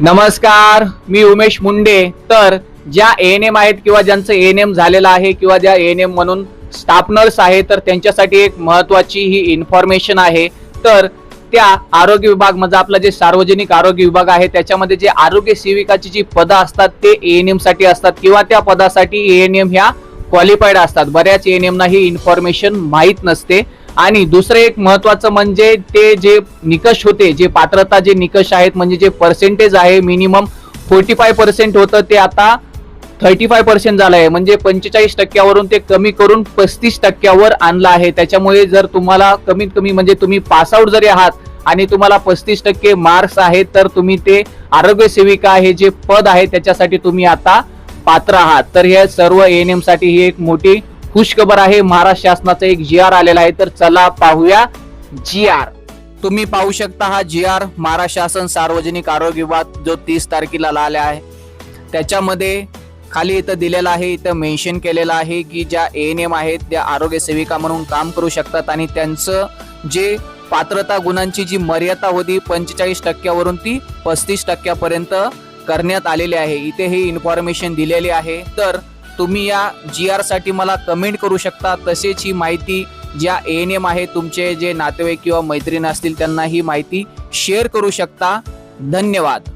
नमस्कार, मी उमेश मुंडे. तर ज्या एएनएम आहेत किंवा ज्यांचं एएनएम झालेलं आहे किंवा ज्या एएनएम म्हणून स्टाफ नर्स आहे, तर त्यांच्यासाठी एक महत्त्वाची ही इन्फॉर्मेशन आहे. तर त्या आरोग्य विभाग म्हणजे आपलं जे सार्वजनिक आरोग्य विभाग आहे, त्याच्यामध्ये जे आरोग्य सेविकाची जी पदं असतात ते एएनएम साठी असतात किंवा त्या पदासाठी एएनएम ह्या क्वालिफाईड असतात. बऱ्याच एएनएम ही इन्फॉर्मेशन माहीत नसते. आणि दुसरं एक महत्वाचं म्हणजे ते जे निकष होते, जे पात्रता जे निकष आहेत, म्हणजे जे पर्सेंटेज आहे, मिनिमम 45% होतं ते आता 35% झालं आहे. म्हणजे 45% ते कमी करून 35% आणलं आहे. त्याच्यामुळे जर तुम्हाला कमीत कमी म्हणजे तुम्ही पासआउट जरी आहात आणि तुम्हाला 35% मार्क्स आहेत, तर तुम्ही ते आरोग्य सेविका हे जे पद आहे त्याच्यासाठी तुम्ही आता पात्र आहात. तर हे सर्व एएनएम साठी ही एक मोठी खुशखबर आहे. महाराष्ट्र शासनाचा एक GR आलेला आहे. तर चला पाहूया GR. तुम्ही पाहू शकता हा GR महाराष्ट्र शासन सार्वजनिक आरोग्य विभाग जो 30 तारखेला आला आहे. त्याच्यामध्ये खाली इथं दिलेलं आहे, इथं मेन्शन केलेलं आहे की ज्या एएनएम आहेत त्या आरोग्य सेविका म्हणून काम करू शकतात आणि त्यांचं जे पात्रता गुणांची जी मर्यादा होती 45% ती 35% पर्यंत करण्यात आलेली आहे. इथे ही इन्फॉर्मेशन दिलेली आहे. तर तुम्ही या GR साठी मला कमेंट करू शकता. तसेच ही माहिती ज्या एएनएम आहे तुमचे जे नातेवाईक किंवा मैत्रीण असतील त्यांना ही माहिती शेअर करू शकता. धन्यवाद.